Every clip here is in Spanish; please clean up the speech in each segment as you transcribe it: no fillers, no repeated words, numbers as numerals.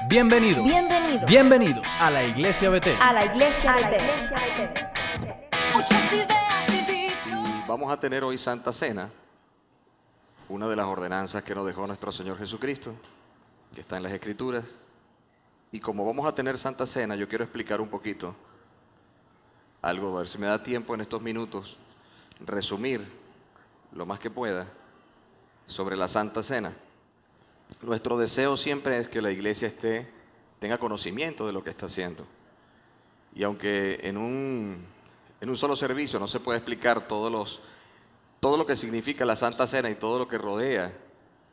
Bienvenidos. Bienvenidos. Bienvenidos a la Iglesia Betel. A la Iglesia Betel. Muchas ideas y dichos. Vamos a tener hoy Santa Cena, una de las ordenanzas que nos dejó nuestro Señor Jesucristo, que está en las Escrituras. Y como vamos a tener Santa Cena, yo quiero explicar un poquito algo, a ver si me da tiempo en estos minutos, resumir lo más que pueda sobre la Santa Cena. Nuestro deseo siempre es que la iglesia tenga conocimiento de lo que está haciendo. Y aunque en un solo servicio no se puede explicar todo lo que significa la Santa Cena y todo lo que rodea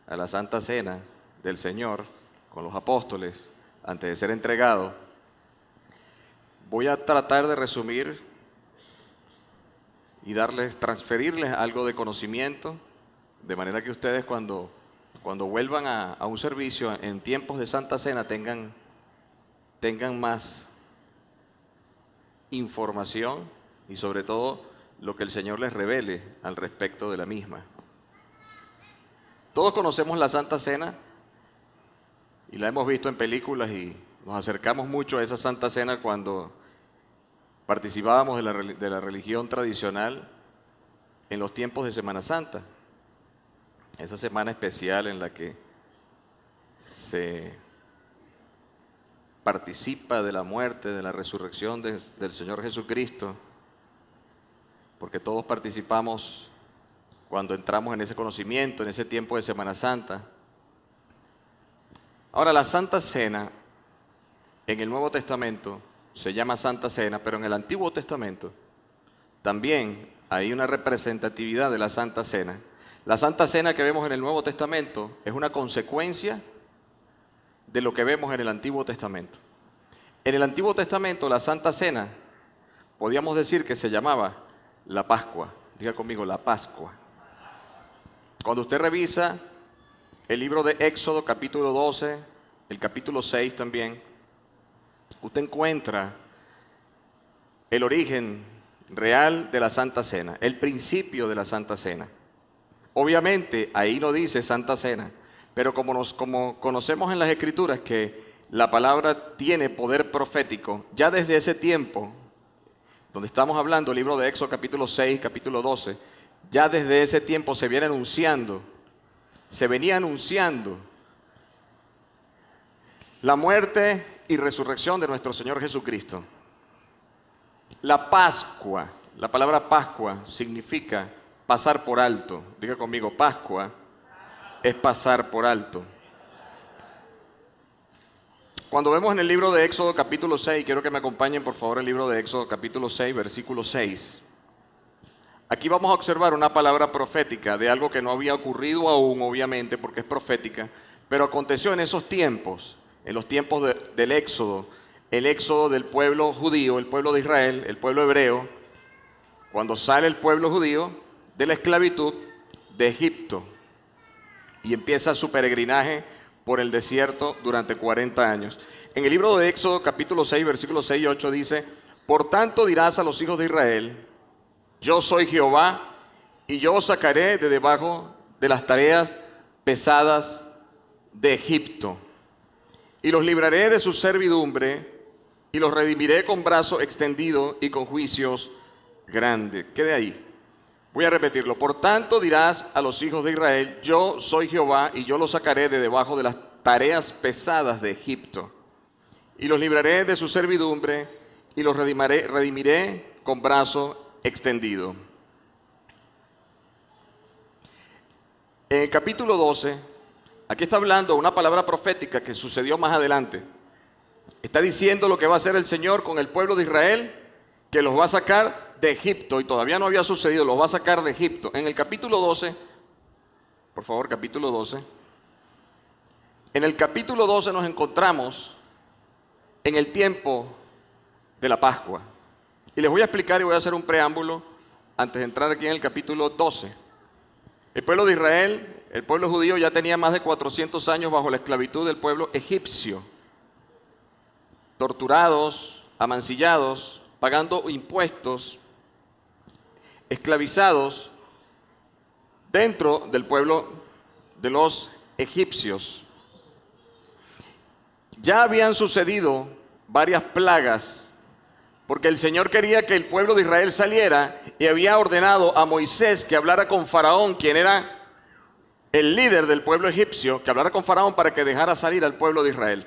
a la Santa Cena del Señor con los apóstoles antes de ser entregado, voy a tratar de resumir y transferirles algo de conocimiento, de manera que ustedes cuando vuelvan a un servicio en tiempos de Santa Cena tengan más información y sobre todo lo que el Señor les revele al respecto de la misma. Todos conocemos la Santa Cena y la hemos visto en películas y nos acercamos mucho a esa Santa Cena cuando participábamos de la religión tradicional en los tiempos de Semana Santa. Esa semana especial en la que se participa de la muerte, de la resurrección del Señor Jesucristo, porque todos participamos cuando entramos en ese conocimiento, en ese tiempo de Semana Santa. Ahora, la Santa Cena en el Nuevo Testamento se llama Santa Cena, pero en el Antiguo Testamento también hay una representatividad de la Santa Cena. La Santa Cena que vemos en el Nuevo Testamento es una consecuencia de lo que vemos en el Antiguo Testamento. En el Antiguo Testamento la Santa Cena, podríamos decir que se llamaba la Pascua. Diga conmigo, la Pascua. Cuando usted revisa el libro de Éxodo, capítulo 12, el capítulo 6 también, usted encuentra el origen real de la Santa Cena, el principio de la Santa Cena. Obviamente, ahí no dice Santa Cena, pero como conocemos en las Escrituras que la palabra tiene poder profético, ya desde ese tiempo, donde estamos hablando, el libro de Éxodo capítulo 6, capítulo 12, ya desde ese tiempo se venía anunciando la muerte y resurrección de nuestro Señor Jesucristo. La Pascua, la palabra Pascua significa pasar por alto. Diga conmigo, Pascua es pasar por alto. Cuando vemos en el libro de Éxodo capítulo 6, quiero que me acompañen por favor el libro de Éxodo capítulo 6, versículo 6. Aquí vamos a observar una palabra profética de algo que no había ocurrido aún, obviamente, porque es profética, pero aconteció en esos tiempos, en los tiempos del Éxodo, el éxodo del pueblo judío, el pueblo de Israel, el pueblo hebreo, cuando sale el pueblo judío de la esclavitud de Egipto y empieza su peregrinaje por el desierto durante 40 años. En el libro de Éxodo capítulo 6, versículos 6 y 8 dice: por tanto dirás a los hijos de Israel, yo soy Jehová, y yo os sacaré de debajo de las tareas pesadas de Egipto, y los libraré de su servidumbre, y los redimiré con brazo extendido y con juicios grandes. Quede ahí. Voy a repetirlo. Por tanto dirás a los hijos de Israel, yo soy Jehová, y yo los sacaré de debajo de las tareas pesadas de Egipto, y los libraré de su servidumbre, y los redimiré con brazo extendido. En el capítulo 12, aquí está hablando una palabra profética que sucedió más adelante. Está diciendo lo que va a hacer el Señor con el pueblo de Israel, que los va a sacar de Egipto, y todavía no había sucedido, los va a sacar de Egipto. En el capítulo 12, por favor, capítulo 12. En el capítulo 12 nos encontramos en el tiempo de la Pascua. Y les voy a explicar y voy a hacer un preámbulo antes de entrar aquí en el capítulo 12. El pueblo de Israel, el pueblo judío, ya tenía más de 400 años bajo la esclavitud del pueblo egipcio. Torturados, amancillados, pagando impuestos, esclavizados dentro del pueblo de los egipcios. ya habían sucedido varias plagas, porque el Señor quería que el pueblo de Israel saliera y había ordenado a Moisés que hablara con Faraón, quien era el líder del pueblo egipcio, que hablara con Faraón para que dejara salir al pueblo de Israel.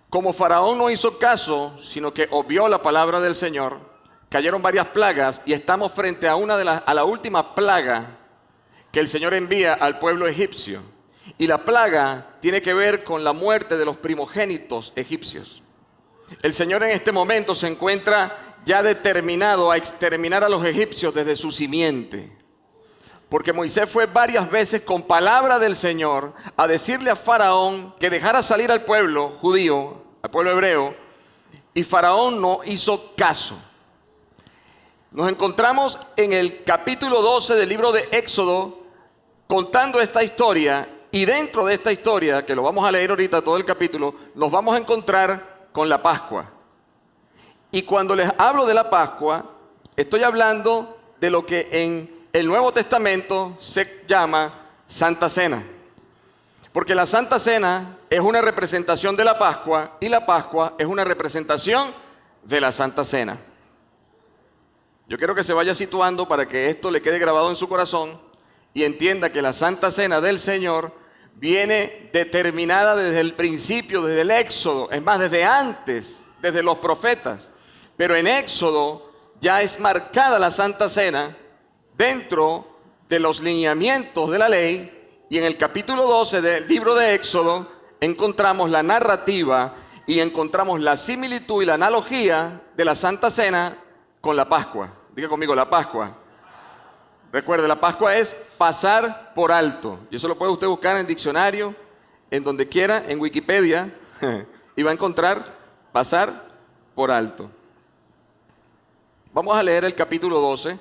Como Faraón no hizo caso, sino que obvió la palabra del Señor, cayeron varias plagas y estamos frente a a la última plaga que el Señor envía al pueblo egipcio. Y la plaga tiene que ver con la muerte de los primogénitos egipcios. El Señor en este momento se encuentra ya determinado a exterminar a los egipcios desde su simiente. Porque Moisés fue varias veces con palabra del Señor a decirle a Faraón que dejara salir al pueblo judío, al pueblo hebreo, y Faraón no hizo caso. Nos encontramos en el capítulo 12 del libro de Éxodo contando esta historia, y dentro de esta historia, que lo vamos a leer ahorita todo el capítulo, nos vamos a encontrar con la Pascua. Y cuando les hablo de la Pascua, estoy hablando de lo que en el Nuevo Testamento se llama Santa Cena. Porque la Santa Cena es una representación de la Pascua y la Pascua es una representación de la Santa Cena. Yo quiero que se vaya situando para que esto le quede grabado en su corazón y entienda que la Santa Cena del Señor viene determinada desde el principio, desde el Éxodo, es más, desde antes, desde los profetas. Pero en Éxodo ya es marcada la Santa Cena dentro de los lineamientos de la ley, y en el capítulo 12 del libro de Éxodo encontramos la narrativa y encontramos la similitud y la analogía de la Santa Cena con la Pascua. Diga conmigo, la Pascua. Recuerde, la Pascua es pasar por alto, y eso lo puede usted buscar en el diccionario, en donde quiera, en Wikipedia, y va a encontrar pasar por alto. Vamos a leer el capítulo 12.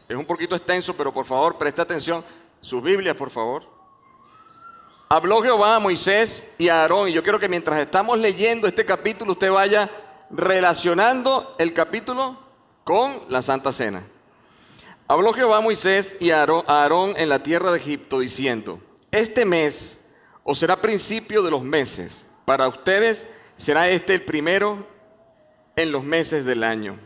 Es un poquito extenso, pero por favor, preste atención. Sus Biblias, por favor. Habló Jehová a Moisés y a Aarón. Y yo quiero que mientras estamos leyendo este capítulo, usted vaya relacionando el capítulo con la Santa Cena. Habló Jehová a Moisés y a Aarón en la tierra de Egipto, diciendo: este mes os será principio de los meses. Para ustedes será este el primero en los meses del año.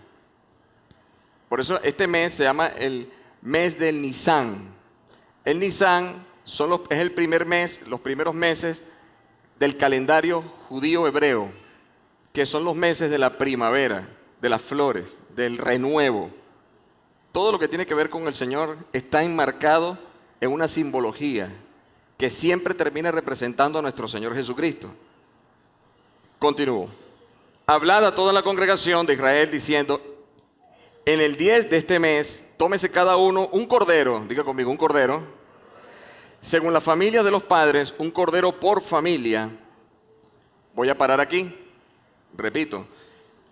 Por eso este mes se llama el mes del Nisán. El Nisán es el primer mes, los primeros meses del calendario judío hebreo, que son los meses de la primavera, de las flores, del renuevo. Todo lo que tiene que ver con el Señor está enmarcado en una simbología que siempre termina representando a nuestro Señor Jesucristo. Continúo. Hablad a toda la congregación de Israel diciendo: en el 10 de este mes, tómese cada uno un cordero, diga conmigo, un cordero, según la familia de los padres, un cordero por familia. Voy a parar aquí. Repito,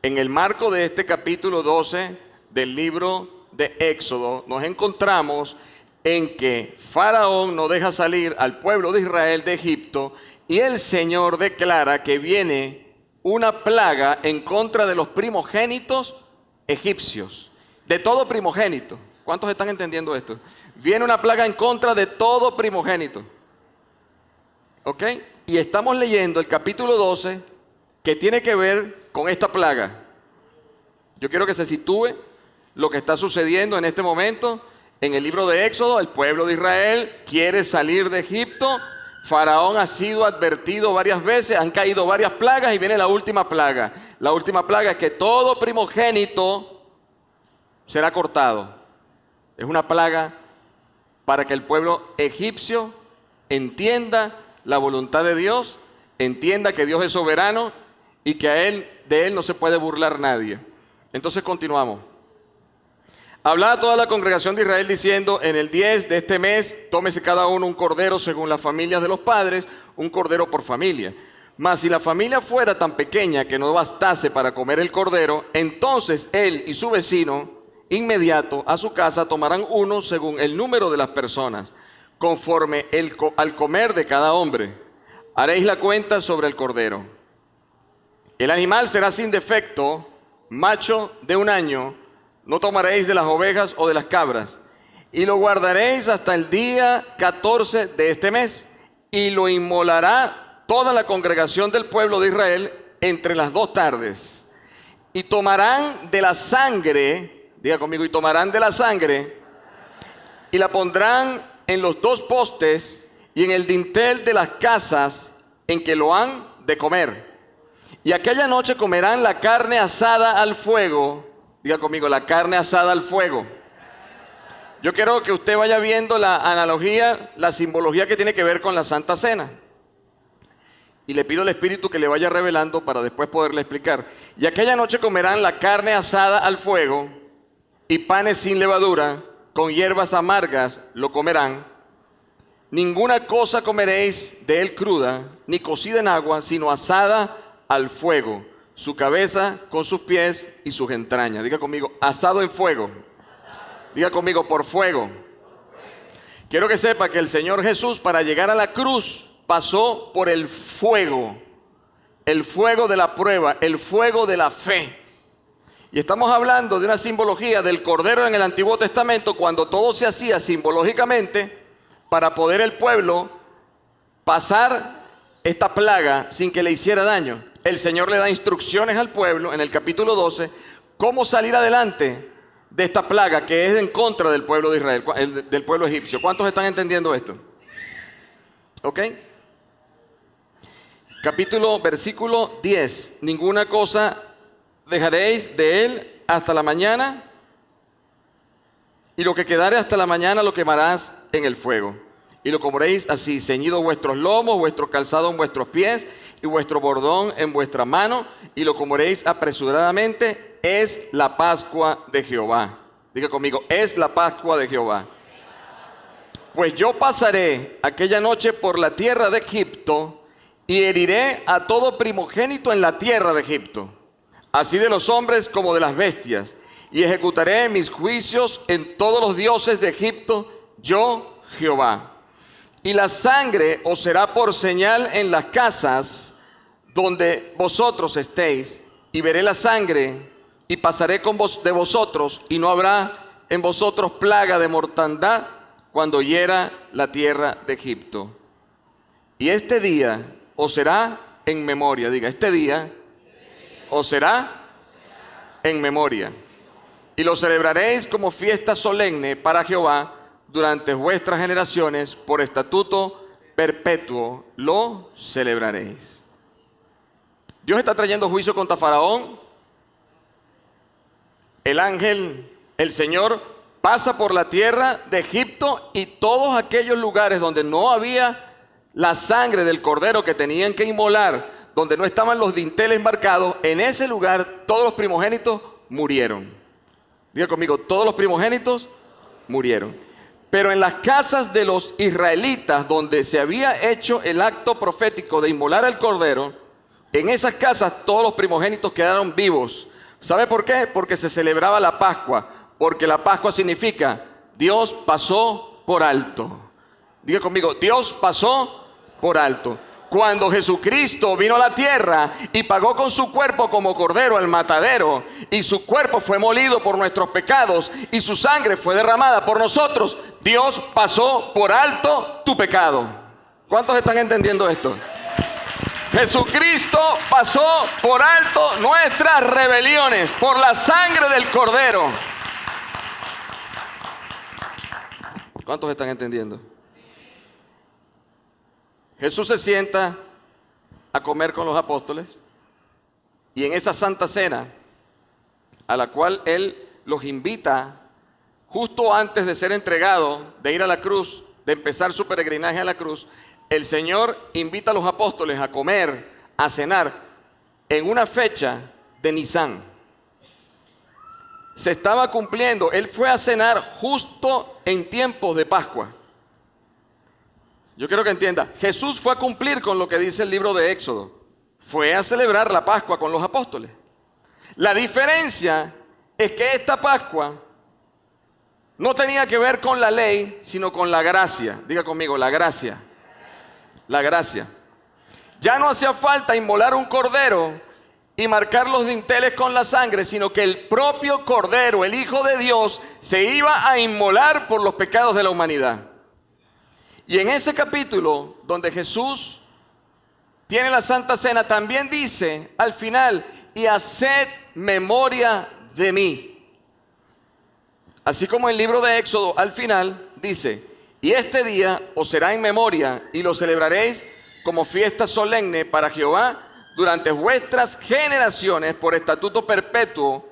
en el marco de este capítulo 12 del libro de Éxodo, nos encontramos en que Faraón no deja salir al pueblo de Israel de Egipto, y el Señor declara que viene una plaga en contra de los primogénitos egipcios, de todo primogénito. ¿Cuántos están entendiendo esto? Viene una plaga en contra de todo primogénito. ¿Ok? Y estamos leyendo el capítulo 12 que tiene que ver con esta plaga. Yo quiero que se sitúe lo que está sucediendo en este momento en el libro de Éxodo. El pueblo de Israel quiere salir de Egipto. Faraón ha sido advertido varias veces, han caído varias plagas y viene la última plaga. La última plaga es que todo primogénito será cortado. Es una plaga para que el pueblo egipcio entienda la voluntad de Dios, entienda que Dios es soberano y que de él no se puede burlar nadie. Entonces continuamos. Hablad a toda la congregación de Israel diciendo: en el 10 de este mes, tómese cada uno un cordero según las familias de los padres, un cordero por familia. Mas si la familia fuera tan pequeña que no bastase para comer el cordero, entonces él y su vecino inmediato a su casa tomarán uno según el número de las personas, conforme al comer de cada hombre. Haréis la cuenta sobre el cordero. El animal será sin defecto, macho de 1 año. No tomaréis de las ovejas o de las cabras, y lo guardaréis hasta el día 14 de este mes, y lo inmolará toda la congregación del pueblo de Israel entre las 2 tardes. Y tomarán de la sangre, diga conmigo, y tomarán de la sangre, y la pondrán en los 2 postes y en el dintel de las casas en que lo han de comer. Y aquella noche comerán la carne asada al fuego. Diga conmigo, la carne asada al fuego. Yo quiero que usted vaya viendo la analogía, la simbología que tiene que ver con la Santa Cena. Y le pido al Espíritu que le vaya revelando para después poderle explicar. Y aquella noche comerán la carne asada al fuego y panes sin levadura, con hierbas amargas lo comerán. Ninguna cosa comeréis de él cruda, ni cocida en agua, sino asada al fuego, su cabeza con sus pies y sus entrañas. Diga conmigo, asado en fuego. Diga conmigo, por fuego. Quiero que sepa que el Señor Jesús, para llegar a la cruz, pasó por el fuego de la prueba, el fuego de la fe. Y estamos hablando de una simbología del Cordero en el Antiguo Testamento, cuando todo se hacía simbológicamente para poder el pueblo pasar esta plaga sin que le hiciera daño. El Señor le da instrucciones al pueblo en el capítulo 12, cómo salir adelante de esta plaga que es en contra del pueblo de Israel, del pueblo egipcio. ¿Cuántos están entendiendo esto? ¿Ok? Versículo 10. Ninguna cosa dejaréis de él hasta la mañana, y lo que quedare hasta la mañana lo quemarás en el fuego. Y lo comeréis así, ceñidos vuestros lomos, vuestro calzado en vuestros pies, y vuestro bordón en vuestra mano, y lo comeréis apresuradamente. Es la Pascua de Jehová. Diga conmigo, es la Pascua de Jehová. Pues yo pasaré aquella noche por la tierra de Egipto, y heriré a todo primogénito en la tierra de Egipto, así de los hombres como de las bestias, y ejecutaré mis juicios en todos los dioses de Egipto, yo Jehová. Y la sangre os será por señal en las casas donde vosotros estéis, y veré la sangre, y pasaré de vosotros, y no habrá en vosotros plaga de mortandad cuando hiera la tierra de Egipto. Y este día os será en memoria. Diga, este día os será en memoria. Y lo celebraréis como fiesta solemne para Jehová durante vuestras generaciones, por estatuto perpetuo lo celebraréis. Dios está trayendo juicio contra Faraón. El ángel, el Señor, pasa por la tierra de Egipto, y todos aquellos lugares donde no había la sangre del cordero que tenían que inmolar, donde no estaban los dinteles marcados, en ese lugar todos los primogénitos murieron. Diga conmigo, todos los primogénitos murieron. Pero en las casas de los israelitas, donde se había hecho el acto profético de inmolar al cordero, en esas casas todos los primogénitos quedaron vivos. ¿Sabe por qué? Porque se celebraba la Pascua. Porque la Pascua significa Dios pasó por alto. Diga conmigo, Dios pasó por alto. Cuando Jesucristo vino a la tierra y pagó con su cuerpo como cordero al matadero, y su cuerpo fue molido por nuestros pecados y su sangre fue derramada por nosotros, Dios pasó por alto tu pecado. ¿Cuántos están entendiendo esto? Jesucristo pasó por alto nuestras rebeliones por la sangre del cordero. ¿Cuántos están entendiendo? Jesús se sienta a comer con los apóstoles, y en esa santa cena a la cual Él los invita justo antes de ser entregado, de ir a la cruz, de empezar su peregrinaje a la cruz, el Señor invita a los apóstoles a comer, a cenar en una fecha de Nisán. Se estaba cumpliendo, Él fue a cenar justo en tiempos de Pascua. Yo quiero que entienda, Jesús fue a cumplir con lo que dice el libro de Éxodo. Fue a celebrar la Pascua con los apóstoles. La diferencia es que esta Pascua no tenía que ver con la ley, sino con la gracia. Diga conmigo, la gracia. La gracia. Ya no hacía falta inmolar un cordero y marcar los dinteles con la sangre, sino que el propio cordero, el Hijo de Dios, se iba a inmolar por los pecados de la humanidad. Y en ese capítulo donde Jesús tiene la Santa Cena, también dice al final, y haced memoria de mí. Así como el libro de Éxodo al final dice, y este día os será en memoria y lo celebraréis como fiesta solemne para Jehová durante vuestras generaciones, por estatuto perpetuo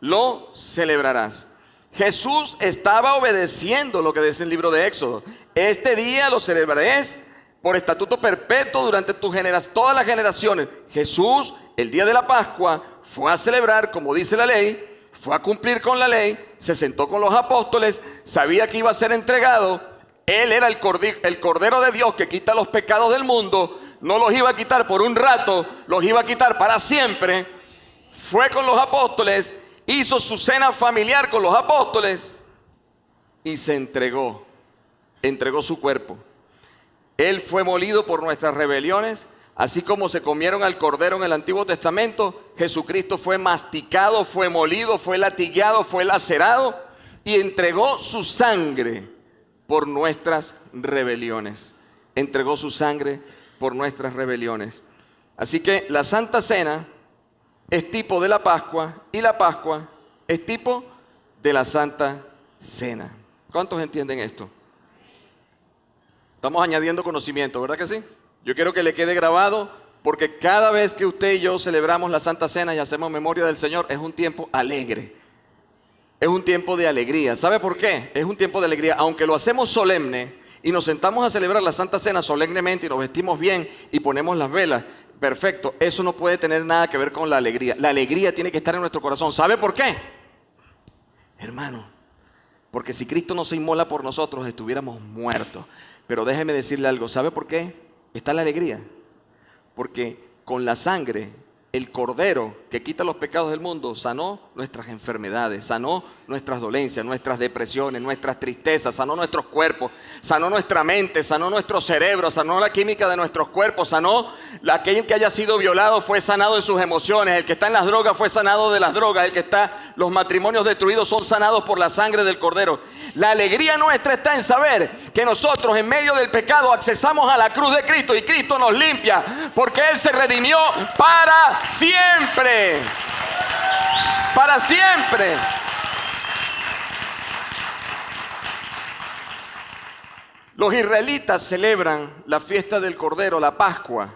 lo celebrarás. Jesús estaba obedeciendo lo que dice el libro de Éxodo. Este día lo celebraréis por estatuto perpetuo durante todas las generaciones. Jesús, el día de la Pascua, fue a celebrar, como dice la ley, fue a cumplir con la ley, se sentó con los apóstoles, sabía que iba a ser entregado. Él era el Cordero de Dios que quita los pecados del mundo. No los iba a quitar por un rato, los iba a quitar para siempre. Fue con los apóstoles, hizo su cena familiar con los apóstoles y se entregó su cuerpo. Él fue molido por nuestras rebeliones, así como se comieron al cordero en el Antiguo Testamento. Jesucristo fue masticado, fue molido, fue latigueado, fue lacerado y entregó su sangre por nuestras rebeliones. Entregó su sangre por nuestras rebeliones. Así que la Santa Cena es tipo de la Pascua y la Pascua es tipo de la Santa Cena. ¿Cuántos entienden esto? Estamos añadiendo conocimiento, ¿verdad que sí? Yo quiero que le quede grabado, porque cada vez que usted y yo celebramos la Santa Cena y hacemos memoria del Señor, es un tiempo alegre. Es un tiempo de alegría. ¿Sabe por qué? Es un tiempo de alegría. Aunque lo hacemos solemne y nos sentamos a celebrar la Santa Cena solemnemente y nos vestimos bien y ponemos las velas, perfecto, eso no puede tener nada que ver con la alegría. La alegría tiene que estar en nuestro corazón. ¿Sabe por qué? Hermano, porque si Cristo no se inmola por nosotros, estuviéramos muertos. Pero déjeme decirle algo, ¿sabe por qué está la alegría? Porque con la sangre, el Cordero que quita los pecados del mundo sanó nuestras enfermedades, sanó nuestras dolencias, nuestras depresiones, nuestras tristezas, sanó nuestros cuerpos, sanó nuestra mente, sanó nuestro cerebro, sanó la química de nuestros cuerpos, sanó aquel que haya sido violado fue sanado en sus emociones, el que está en las drogas fue sanado de las drogas, el que está, los matrimonios destruidos son sanados por la sangre del Cordero. La alegría nuestra está en saber que nosotros en medio del pecado accesamos a la cruz de Cristo y Cristo nos limpia porque Él se redimió para siempre. Para siempre. Los israelitas celebran la fiesta del Cordero, la Pascua.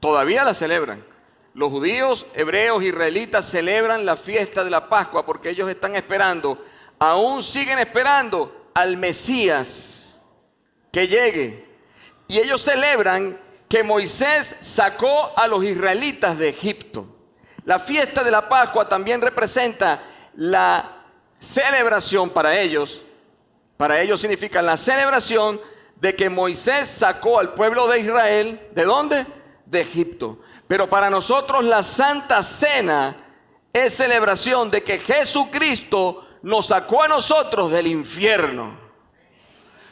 Todavía la celebran. Los judíos, hebreos, israelitas celebran la fiesta de la Pascua porque ellos están esperando, aún siguen esperando al Mesías que llegue. Y ellos celebran que Moisés sacó a los israelitas de Egipto. La fiesta de la Pascua también representa la celebración para ellos. Para ellos significa la celebración de que Moisés sacó al pueblo de Israel, ¿de dónde? De Egipto. Pero para nosotros la Santa Cena es celebración de que Jesucristo nos sacó a nosotros del infierno.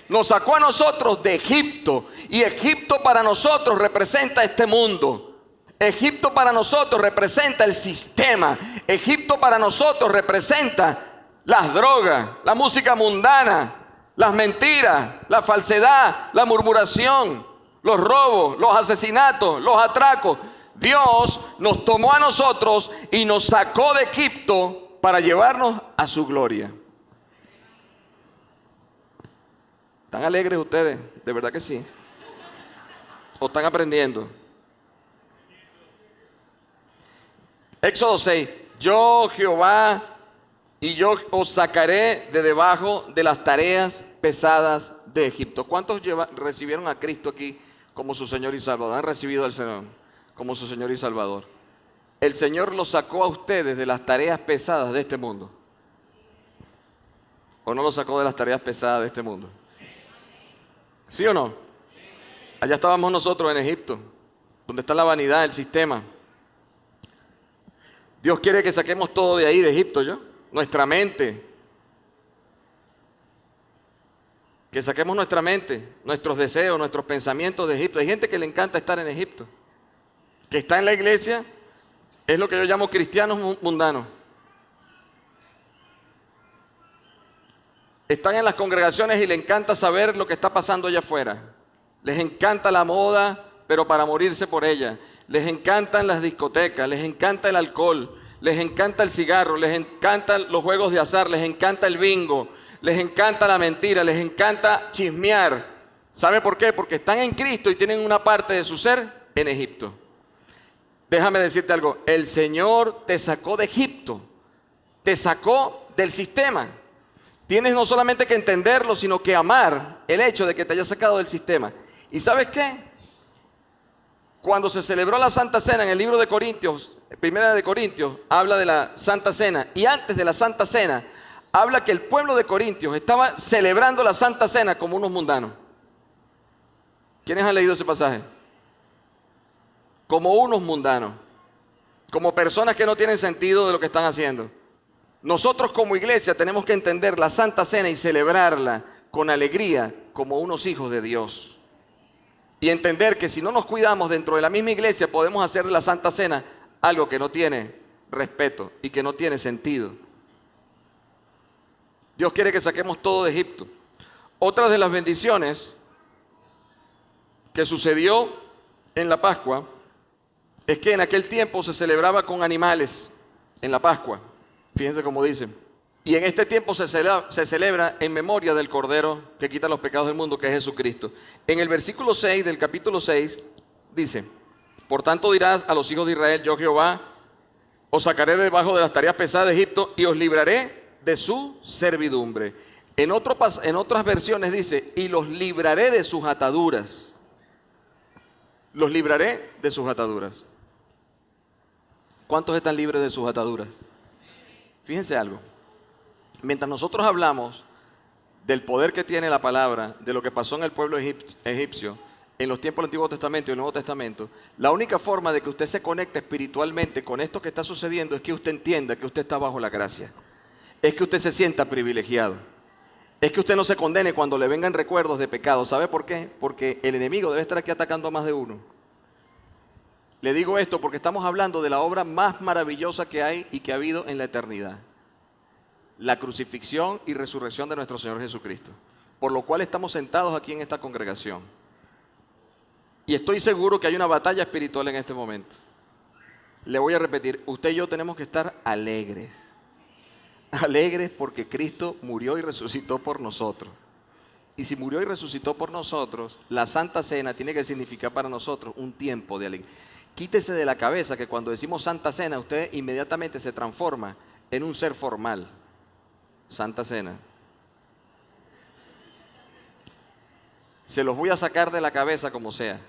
Nos sacó a nosotros de Egipto. Y Egipto para nosotros representa este mundo. Egipto para nosotros representa el sistema. Egipto para nosotros representa las drogas, la música mundana, las mentiras, la falsedad, la murmuración, los robos, los asesinatos, los atracos. Dios nos tomó a nosotros y nos sacó de Egipto para llevarnos a su gloria. ¿Están alegres ustedes? ¿De verdad que sí? ¿O están aprendiendo? Éxodo 6. Yo, Jehová, y yo os sacaré de debajo de las tareas pesadas de Egipto. ¿Cuántos recibieron a Cristo aquí como su Señor y Salvador? ¿Han recibido al Señor como su Señor y Salvador? El Señor los sacó a ustedes de las tareas pesadas de este mundo. ¿O no los sacó de las tareas pesadas de este mundo? ¿Sí o no? Allá estábamos nosotros en Egipto, donde está la vanidad, el sistema. Dios quiere que saquemos todo de ahí, de Egipto, ¿yo? Nuestra mente. Que saquemos nuestra mente, nuestros deseos, nuestros pensamientos de Egipto. Hay gente que le encanta estar en Egipto, que está en la iglesia, es lo que yo llamo cristianos mundanos. Están en las congregaciones y les encanta saber lo que está pasando allá afuera. Les encanta la moda, pero para morirse por ella. les encantan las discotecas, les encanta el alcohol, les encanta el cigarro, les encantan los juegos de azar, les encanta el bingo, les encanta la mentira, les encanta chismear. ¿Sabe por qué? Porque están en Cristo y tienen una parte de su ser en Egipto. Déjame decirte algo, el Señor te sacó de Egipto, te sacó del sistema. Tienes no solamente que entenderlo, sino que amar el hecho de que te haya sacado del sistema. ¿Y sabes qué? Cuando se celebró la Santa Cena en el libro de Corintios, Primera de Corintios, habla de la Santa Cena. Y antes de la Santa Cena, habla que el pueblo de Corintios estaba celebrando la Santa Cena como unos mundanos. ¿Quiénes han leído ese pasaje? Como unos mundanos, como personas que no tienen sentido de lo que están haciendo. Nosotros como iglesia tenemos que entender la Santa Cena y celebrarla con alegría como unos hijos de Dios. Y entender que si no nos cuidamos dentro de la misma iglesia podemos hacer de la Santa Cena algo que no tiene respeto y que no tiene sentido. Dios quiere que saquemos todo de Egipto. Otra de las bendiciones que sucedió en la Pascua es que en aquel tiempo se celebraba con animales en la Pascua. Fíjense cómo dicen. Y en este tiempo se celebra en memoria del Cordero que quita los pecados del mundo, que es Jesucristo. En el versículo 6 del capítulo 6 dice: por tanto dirás a los hijos de Israel, yo Jehová os sacaré de debajo de las tareas pesadas de Egipto y os libraré de su servidumbre. En otras versiones dice, y los libraré de sus ataduras. Los libraré de sus ataduras. ¿Cuántos están libres de sus ataduras? Fíjense algo. Mientras nosotros hablamos del poder que tiene la palabra, de lo que pasó en el pueblo egipcio, en los tiempos del Antiguo Testamento y el Nuevo Testamento, la única forma de que usted se conecte espiritualmente con esto que está sucediendo es que usted entienda que usted está bajo la gracia. Es que usted se sienta privilegiado. Es que usted no se condene cuando le vengan recuerdos de pecado. ¿Sabe por qué? Porque el enemigo debe estar aquí atacando a más de uno. Le digo esto porque estamos hablando de la obra más maravillosa que hay y que ha habido en la eternidad. La crucifixión y resurrección de nuestro Señor Jesucristo. Por lo cual estamos sentados aquí en esta congregación. Y estoy seguro que hay una batalla espiritual en este momento. Le voy a repetir, usted y yo tenemos que estar alegres. Alegres porque Cristo murió y resucitó por nosotros. Y si murió y resucitó por nosotros, la Santa Cena tiene que significar para nosotros un tiempo de alegría. Quítese de la cabeza que cuando decimos Santa Cena, usted inmediatamente se transforma en un ser formal. Santa Cena. Se los voy a sacar de la cabeza como sea.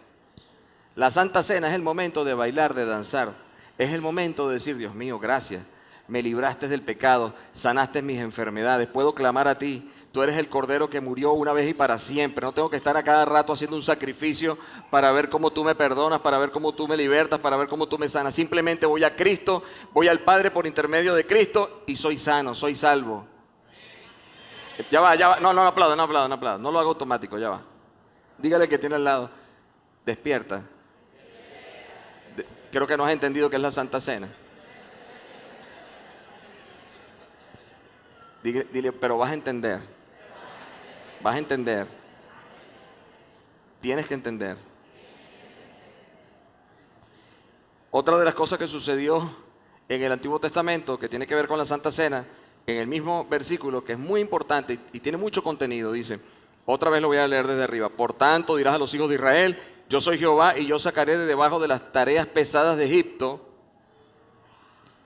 La Santa Cena es el momento de bailar, de danzar. Es el momento de decir, Dios mío, gracias. Me libraste del pecado, sanaste mis enfermedades. Puedo clamar a ti. Tú eres el Cordero que murió una vez y para siempre. No tengo que estar a cada rato haciendo un sacrificio para ver cómo tú me perdonas, para ver cómo tú me libertas, para ver cómo tú me sanas. Simplemente voy a Cristo, voy al Padre por intermedio de Cristo y soy sano, soy salvo. Ya va. No aplauda. No lo hago automático, ya va. Dígale que tiene al lado. Despierta. Creo que no has entendido qué es la Santa Cena. Dile, pero vas a entender. Vas a entender. Tienes que entender. Otra de las cosas que sucedió en el Antiguo Testamento, que tiene que ver con la Santa Cena, en el mismo versículo, que es muy importante y tiene mucho contenido, dice, otra vez lo voy a leer desde arriba. Por tanto, dirás a los hijos de Israel, yo soy Jehová y yo sacaré de debajo de las tareas pesadas de Egipto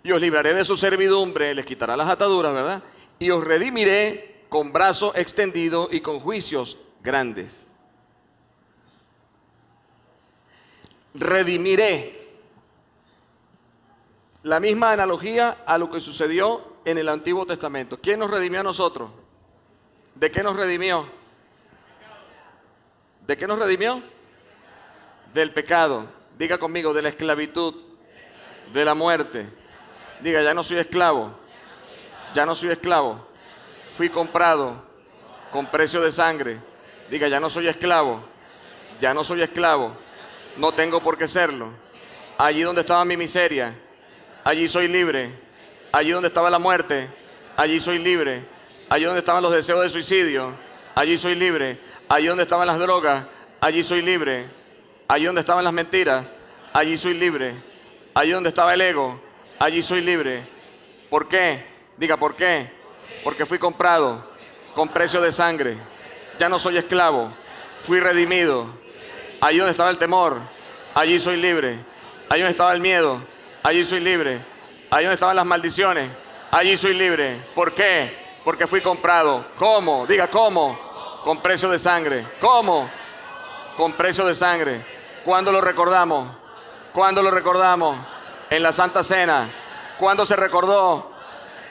y os libraré de su servidumbre, les quitará las ataduras, ¿verdad? Y os redimiré con brazo extendido y con juicios grandes. Redimiré. La misma analogía a lo que sucedió en el Antiguo Testamento. ¿Quién nos redimió a nosotros? ¿De qué nos redimió? ¿De qué nos redimió? Del pecado. Diga conmigo, de la esclavitud, de la muerte. Diga, ya no soy esclavo. Ya no soy esclavo. Fui comprado con precio de sangre. Diga, ya no soy esclavo. Ya no soy esclavo. No tengo por qué serlo. Allí donde estaba mi miseria, allí soy libre. Allí donde estaba la muerte, allí soy libre. Allí donde estaban los deseos de suicidio, allí soy libre. Allí donde estaban las drogas, allí soy libre. Allí donde estaban las mentiras, allí soy libre. Allí donde estaba el ego, allí soy libre. ¿Por qué? Diga, ¿por qué? Porque fui comprado con precio de sangre. Ya no soy esclavo, fui redimido. Allí donde estaba el temor, allí soy libre. Allí donde estaba el miedo, allí soy libre. Allí donde estaban las maldiciones, allí soy libre. ¿Por qué? Porque fui comprado. ¿Cómo? Diga, ¿cómo? Con precio de sangre. ¿Cómo? Con precio de sangre. ¿Cuándo lo recordamos? ¿Cuándo lo recordamos? En la Santa Cena. ¿Cuándo se recordó?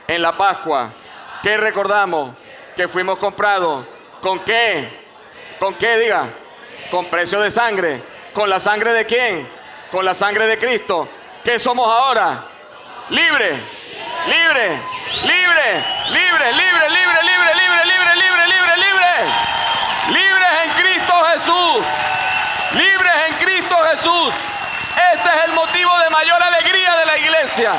En la Pascua. ¿Qué recordamos? Que fuimos comprados. ¿Con qué? ¿Con qué? Diga. Con precio de sangre. ¿Con la sangre de quién? Con la sangre de Cristo. ¿Qué somos ahora? Libre, libre, libre, libre, libre, libre, libre, libre, libre, libre, libre, libre. Libres en Cristo Jesús. Libres en Cristo Jesús. Este es el motivo de mayor alegría de la iglesia.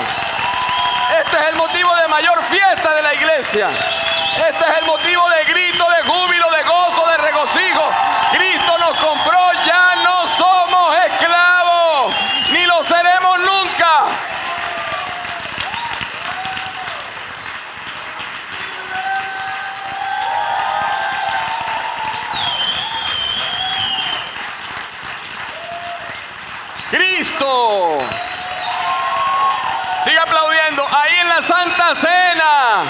Este es el motivo de mayor fiesta de la iglesia. Este es el motivo de grito, de júbilo, de gozo, de regocijo. Cristo nos compró, ya no somos esclavos, ni lo seremos nunca. Cristo. Sigue aplaudiendo. Ahí en la Santa Cena,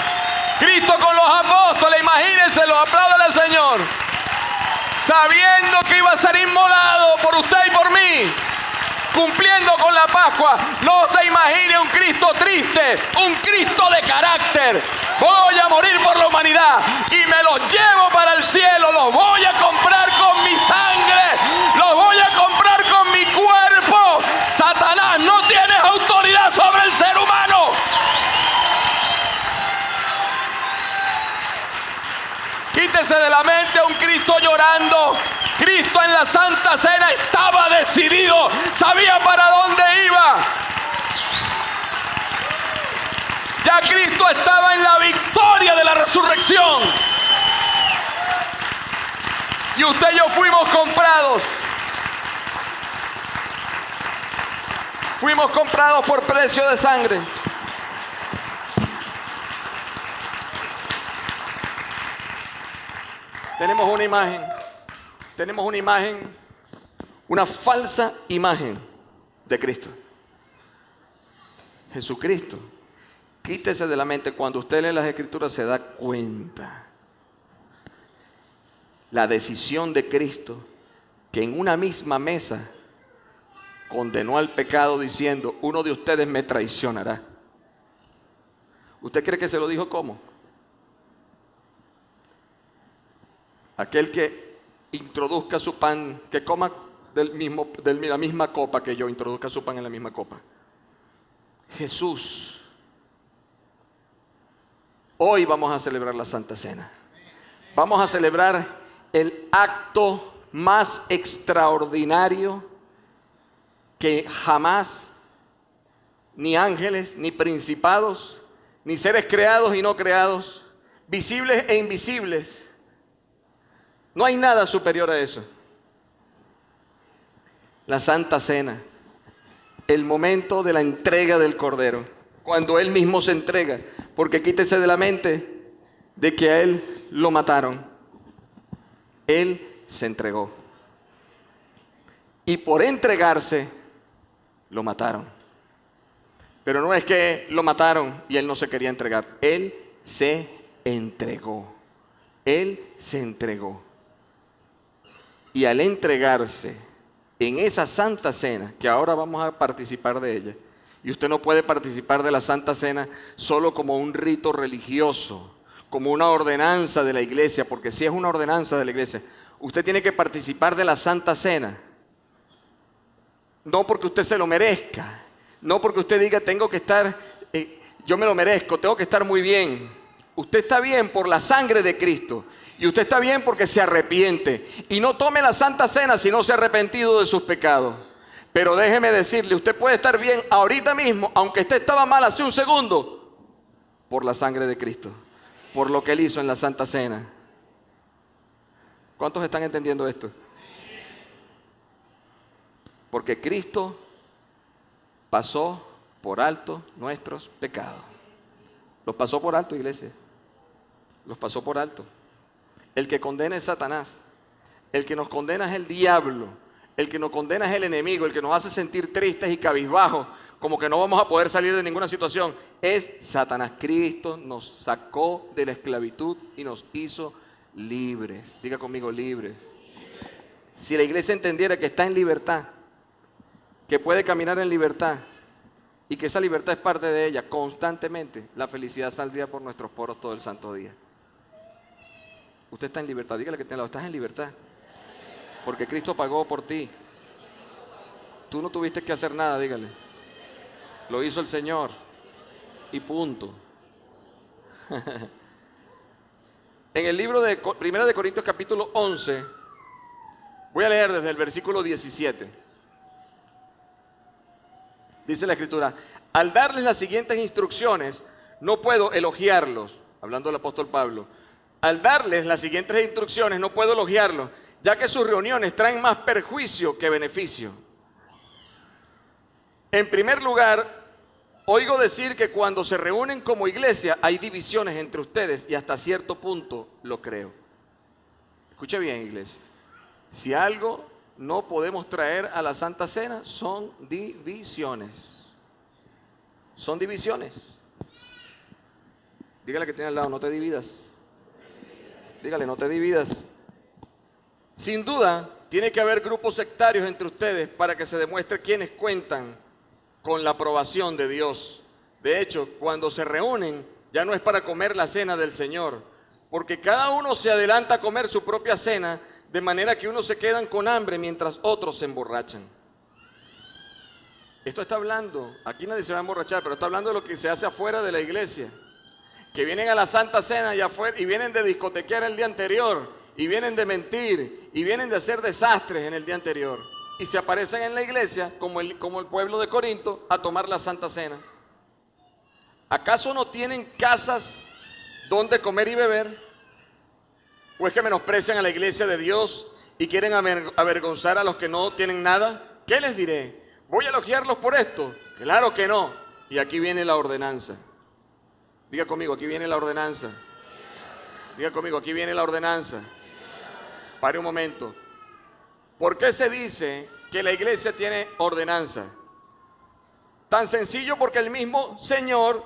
Cristo con los apóstoles, imagínense, los apláudale al Señor. Sabiendo que iba a ser inmolado por usted y por mí, cumpliendo con la Pascua. No se imagine un Cristo triste, un Cristo de carácter. Voy a morir por la humanidad y me los llevo para el cielo. Los voy a comprar con mi sangre. Los voy a comprar con mi cuerpo. Satanás, no tienes autoridad sobre el ser humano. Quítese de la mente a un Cristo llorando. Cristo en la Santa Cena estaba decidido, sabía para dónde iba. Ya Cristo estaba en la victoria de la resurrección. Y usted y yo fuimos comprados. Fuimos comprados por precio de sangre. Tenemos una imagen. Tenemos una imagen, una falsa imagen de Cristo. Jesucristo. Quítese de la mente, cuando usted lee las Escrituras se da cuenta. La decisión de Cristo, que en una misma mesa condenó al pecado diciendo, uno de ustedes me traicionará. ¿Usted cree que se lo dijo cómo? Aquel que introduzca su pan, que coma de la misma copa que yo, introduzca su pan en la misma copa. Jesús. Hoy vamos a celebrar la Santa Cena. Vamos a celebrar el acto más extraordinario que jamás ni ángeles, ni principados, ni seres creados y no creados, visibles e invisibles. No hay nada superior a eso. La Santa Cena, el momento de la entrega del Cordero, cuando Él mismo se entrega, porque quítese de la mente de que a Él lo mataron. Él se entregó. Y por entregarse, lo mataron. Pero no es que lo mataron y Él no se quería entregar. Él se entregó. Él se entregó. Y al entregarse en esa Santa Cena, que ahora vamos a participar de ella, y usted no puede participar de la Santa Cena solo como un rito religioso, como una ordenanza de la iglesia, porque si es una ordenanza de la iglesia, usted tiene que participar de la Santa Cena. No porque usted se lo merezca, no porque usted diga tengo que estar, yo me lo merezco, tengo que estar muy bien. Usted está bien por la sangre de Cristo. Y usted está bien porque se arrepiente. Y no tome la Santa Cena si no se ha arrepentido de sus pecados. Pero déjeme decirle, usted puede estar bien ahorita mismo, aunque usted estaba mal hace un segundo, por la sangre de Cristo, por lo que Él hizo en la Santa Cena. ¿Cuántos están entendiendo esto? Porque Cristo pasó por alto nuestros pecados. Los pasó por alto, iglesia. Los pasó por alto. El que condena es Satanás. El que nos condena es el diablo. El que nos condena es el enemigo. El que nos hace sentir tristes y cabizbajos, como que no vamos a poder salir de ninguna situación, es Satanás. Cristo nos sacó de la esclavitud y nos hizo libres. Diga conmigo, libres. Si la iglesia entendiera que está en libertad, que puede caminar en libertad y que esa libertad es parte de ella constantemente, la felicidad saldría por nuestros poros todo el santo día. Usted está en libertad. Dígale que estás en libertad. Porque Cristo pagó por ti. Tú no tuviste que hacer nada, dígale. Lo hizo el Señor. Y punto. En el libro de 1 de Corintios capítulo 11, voy a leer desde el versículo 17. Dice la Escritura: al darles las siguientes instrucciones, no puedo elogiarlos. Hablando del apóstol Pablo. Al darles las siguientes instrucciones, no puedo elogiarlos, ya que sus reuniones traen más perjuicio que beneficio. En primer lugar, oigo decir que cuando se reúnen como iglesia hay divisiones entre ustedes, y hasta cierto punto lo creo. Escuche bien, iglesia. Si algo no podemos traer a la Santa Cena, son divisiones. Son divisiones. Dígale que tiene al lado, no te dividas. Dígale, no te dividas. Sin duda, tiene que haber grupos sectarios entre ustedes para que se demuestre quiénes cuentan con la aprobación de Dios. De hecho, cuando se reúnen, ya no es para comer la cena del Señor, porque cada uno se adelanta a comer su propia cena, de manera que unos se quedan con hambre mientras otros se emborrachan. Esto está hablando, aquí nadie se va a emborrachar, pero está hablando de lo que se hace afuera de la iglesia. Que vienen a la Santa Cena y afuera, y vienen de discotequear el día anterior, y vienen de mentir, y vienen de hacer desastres en el día anterior. Y se aparecen en la iglesia, como el pueblo de Corinto, a tomar la Santa Cena. ¿Acaso no tienen casas donde comer y beber? ¿O es que menosprecian a la iglesia de Dios y quieren avergonzar a los que no tienen nada? ¿Qué les diré? ¿Voy a elogiarlos por esto? Claro que no. Y aquí viene la ordenanza. Diga conmigo, aquí viene la ordenanza. Diga conmigo, aquí viene la ordenanza. Pare un momento. ¿Por qué se dice que la iglesia tiene ordenanza? Tan sencillo porque el mismo Señor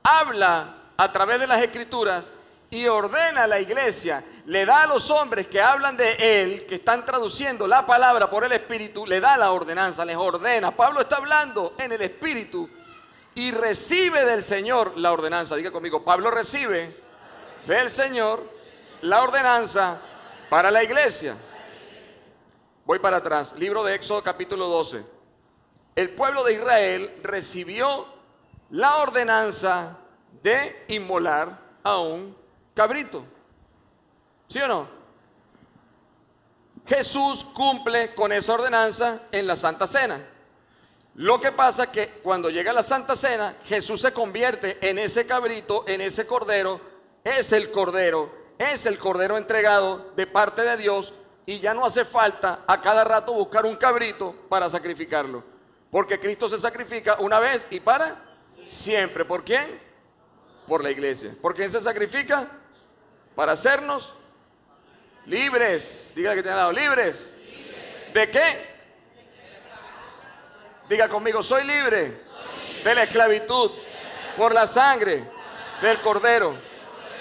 habla a través de las Escrituras y ordena a la iglesia, le da a los hombres que hablan de Él, que están traduciendo la palabra por el Espíritu, le da la ordenanza, les ordena. Pablo está hablando en el Espíritu y recibe del Señor la ordenanza. Diga conmigo, Pablo recibe del Señor la ordenanza para la iglesia. Voy para atrás, libro de Éxodo capítulo 12. El pueblo de Israel recibió la ordenanza de inmolar a un cabrito. ¿Sí o no? Jesús cumple con esa ordenanza en la Santa Cena. Lo que pasa es que cuando llega la Santa Cena, Jesús se convierte en ese cabrito, en ese cordero. Es el cordero entregado de parte de Dios, y ya no hace falta a cada rato buscar un cabrito para sacrificarlo, porque Cristo se sacrifica una vez y para siempre. ¿Por quién? Por la iglesia. ¿Por quién se sacrifica? Para hacernos libres. Diga que tiene al lado, libres. ¿De qué? Diga conmigo, soy libre de la esclavitud por la sangre del Cordero.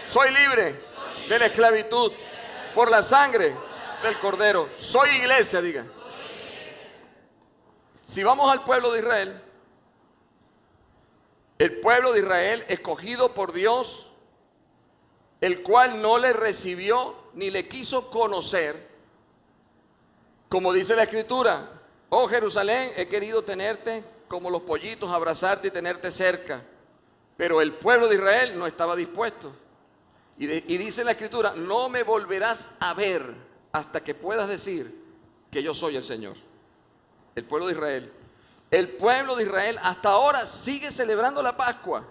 Soy libre de la esclavitud por la sangre del Cordero. Soy iglesia, diga. Si vamos al pueblo de Israel, el pueblo de Israel escogido por Dios, el cual no le recibió ni le quiso conocer, como dice la Escritura: oh Jerusalén, he querido tenerte como los pollitos, abrazarte y tenerte cerca. Pero el pueblo de Israel no estaba dispuesto. Y dice la Escritura: no me volverás a ver hasta que puedas decir que yo soy el Señor. El pueblo de Israel. El pueblo de Israel hasta ahora sigue celebrando la Pascua,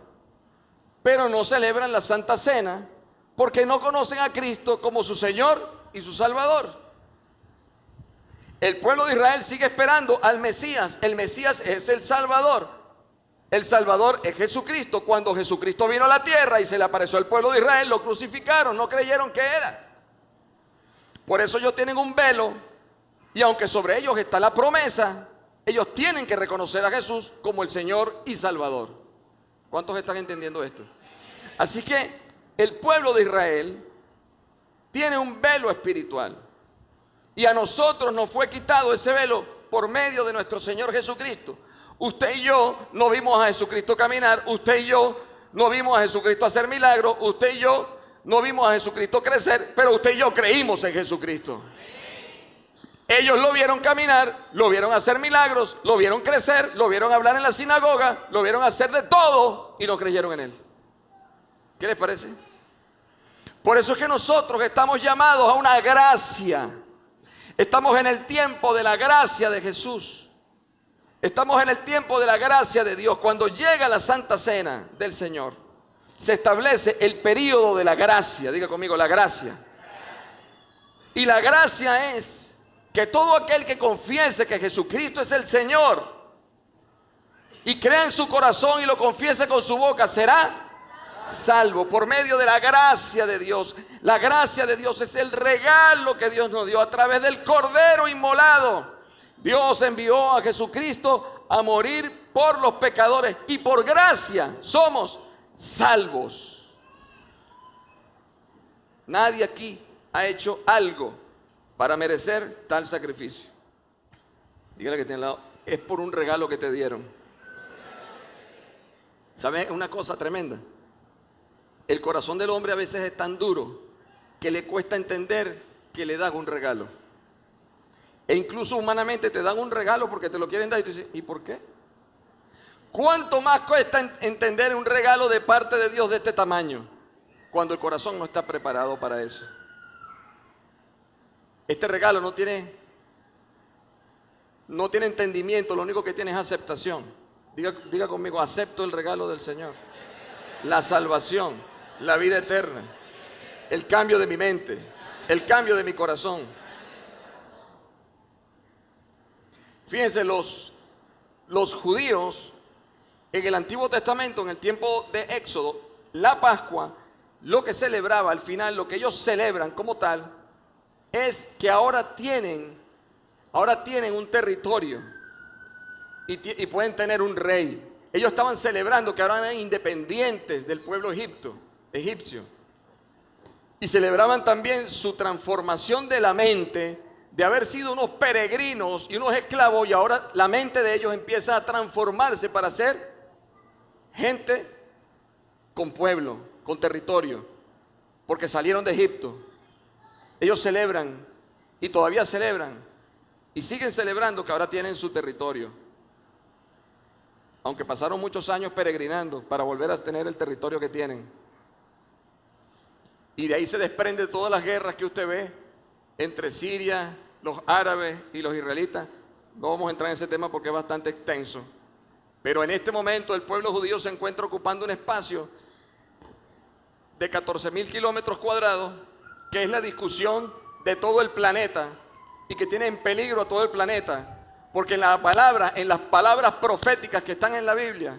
pero no celebran la Santa Cena porque no conocen a Cristo como su Señor y su Salvador. El pueblo de Israel sigue esperando al Mesías. El Mesías es el Salvador. El Salvador es Jesucristo. Cuando Jesucristo vino a la tierra y se le apareció al pueblo de Israel, lo crucificaron, no creyeron que era. Por eso ellos tienen un velo, y aunque sobre ellos está la promesa, ellos tienen que reconocer a Jesús como el Señor y Salvador. ¿Cuántos están entendiendo esto? Así que el pueblo de Israel tiene un velo espiritual, y a nosotros nos fue quitado ese velo por medio de nuestro Señor Jesucristo. Usted y yo no vimos a Jesucristo caminar, usted y yo no vimos a Jesucristo hacer milagros, usted y yo no vimos a Jesucristo crecer, pero usted y yo creímos en Jesucristo. Ellos lo vieron caminar, lo vieron hacer milagros, lo vieron crecer, lo vieron hablar en la sinagoga, lo vieron hacer de todo y no creyeron en Él. ¿Qué les parece? Por eso es que nosotros estamos llamados a una gracia. Estamos en el tiempo de la gracia de Jesús. Estamos en el tiempo de la gracia de Dios. Cuando llega la Santa Cena del Señor, se establece el período de la gracia. Diga conmigo, la gracia. Y la gracia es que todo aquel que confiese que Jesucristo es el Señor y crea en su corazón y lo confiese con su boca, será salvo por medio de la gracia de Dios. La gracia de Dios es el regalo que Dios nos dio a través del Cordero inmolado. Dios envió a Jesucristo a morir por los pecadores, y por gracia somos salvos. Nadie aquí ha hecho algo para merecer tal sacrificio. Dígale que tiene al lado, es por un regalo que te dieron. ¿Sabes una cosa tremenda? El corazón del hombre a veces es tan duro que le cuesta entender que le dan un regalo. E incluso humanamente te dan un regalo porque te lo quieren dar y tú dices, ¿y por qué? ¿Cuánto más cuesta entender un regalo de parte de Dios de este tamaño cuando el corazón no está preparado para eso? Este regalo no tiene entendimiento, lo único que tiene es aceptación. Diga conmigo, acepto el regalo del Señor. La salvación, la vida eterna, el cambio de mi mente, el cambio de mi corazón. Fíjense, los judíos en el Antiguo Testamento, en el tiempo de Éxodo, la Pascua, lo que celebraba al final, lo que ellos celebran como tal, es que ahora tienen un territorio y pueden tener un rey. Ellos estaban celebrando que ahora eran independientes del pueblo egipcio. Y celebraban también su transformación de la mente, de haber sido unos peregrinos y unos esclavos, y ahora la mente de ellos empieza a transformarse para ser gente con pueblo, con territorio, porque salieron de Egipto. Ellos celebran y todavía celebran y siguen celebrando que ahora tienen su territorio, aunque pasaron muchos años peregrinando para volver a tener el territorio que tienen. Y de ahí se desprende todas las guerras que usted ve entre Siria, los árabes y los israelitas. No vamos a entrar en ese tema porque es bastante extenso. Pero en este momento el pueblo judío se encuentra ocupando un espacio de 14.000 kilómetros cuadrados, que es la discusión de todo el planeta y que tiene en peligro a todo el planeta, porque en las palabras proféticas que están en la Biblia,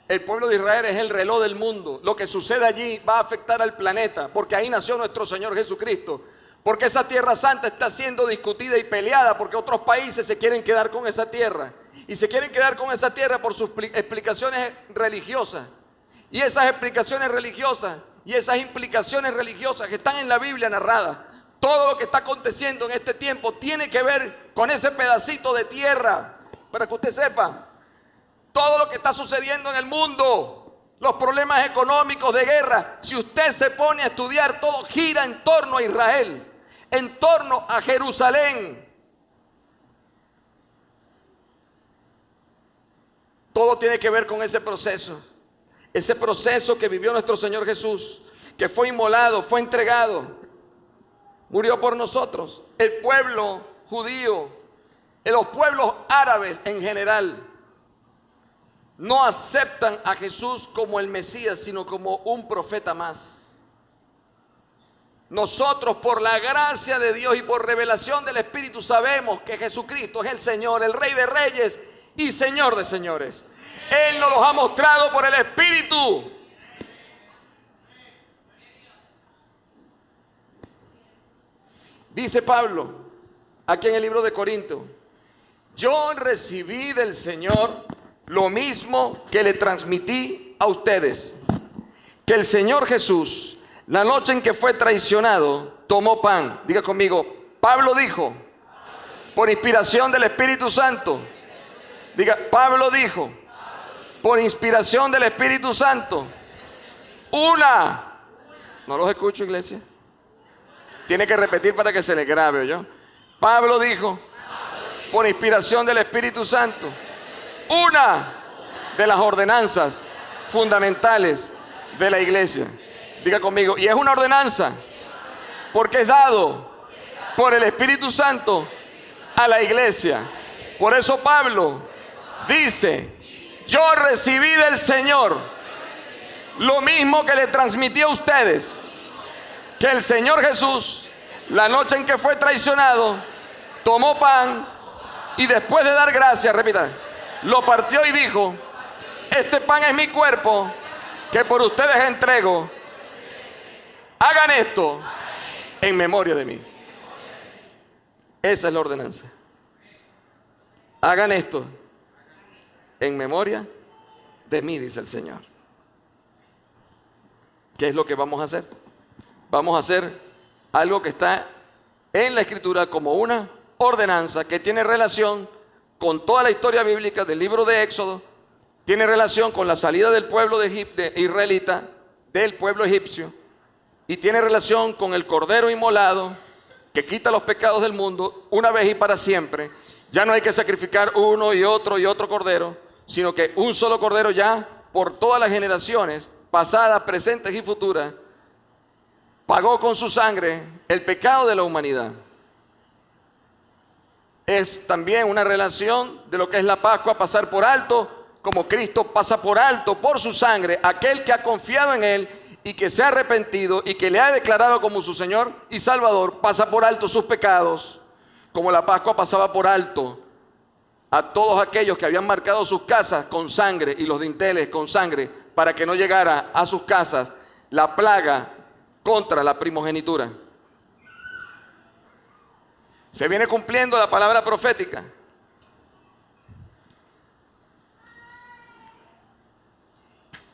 el pueblo de Israel es el reloj del mundo. Lo que sucede allí va a afectar al planeta, porque ahí nació nuestro Señor Jesucristo. Porque esa tierra santa está siendo discutida y peleada, porque otros países se quieren quedar con esa tierra. Y se quieren quedar con esa tierra por sus explicaciones religiosas. Y esas explicaciones religiosas y esas implicaciones religiosas que están en la Biblia narradas, todo lo que está aconteciendo en este tiempo tiene que ver con ese pedacito de tierra. Para que usted sepa, todo lo que está sucediendo en el mundo, los problemas económicos de guerra, si usted se pone a estudiar, todo gira en torno a Israel, en torno a Jerusalén. Todo tiene que ver con ese proceso que vivió nuestro Señor Jesús, que fue inmolado, fue entregado, murió por nosotros. El pueblo judío, los pueblos árabes en general, no aceptan a Jesús como el Mesías, sino como un profeta más. nosotros por la gracia de Dios y por revelación del Espíritu sabemos que Jesucristo es el Señor, el Rey de Reyes y Señor de Señores. Él nos los ha mostrado por el Espíritu. Dice Pablo, aquí en el libro de Corintios, yo recibí del Señor lo mismo que le transmití a ustedes, que el Señor Jesús, la noche en que fue traicionado, tomó pan. Diga conmigo, Pablo dijo, por inspiración del Espíritu Santo. Diga, Pablo dijo, por inspiración del Espíritu Santo, no los escucho, iglesia. Tiene que repetir para que se le grabe, ¿oyó? Pablo dijo, por inspiración del Espíritu Santo, una de las ordenanzas fundamentales de la iglesia. Diga conmigo, y es una ordenanza porque es dado por el Espíritu Santo a la iglesia. Por eso Pablo dice, yo recibí del Señor lo mismo que le transmití a ustedes, que el Señor Jesús, la noche en que fue traicionado, tomó pan y después de dar gracias, repita, lo partió y dijo, este pan es mi cuerpo que por ustedes entrego. Hagan esto en memoria de mí. Esa es la ordenanza. Hagan esto en memoria de mí, dice el Señor. ¿Qué es lo que vamos a hacer? Vamos a hacer algo que está en la Escritura como una ordenanza que tiene relación con toda la historia bíblica del libro de Éxodo, tiene relación con la salida del pueblo de israelita, del pueblo egipcio, y tiene relación con el Cordero inmolado que quita los pecados del mundo una vez y para siempre. Ya no hay que sacrificar uno y otro cordero, sino que un solo cordero ya por todas las generaciones, pasadas, presentes y futuras, pagó con su sangre el pecado de la humanidad. Es también una relación de lo que es la Pascua, pasar por alto, como Cristo pasa por alto por su sangre, aquel que ha confiado en Él y que se ha arrepentido y que le ha declarado como su Señor y Salvador, pasa por alto sus pecados, como la Pascua pasaba por alto a todos aquellos que habían marcado sus casas con sangre y los dinteles con sangre, para que no llegara a sus casas la plaga contra la primogenitura. Se viene cumpliendo la palabra profética.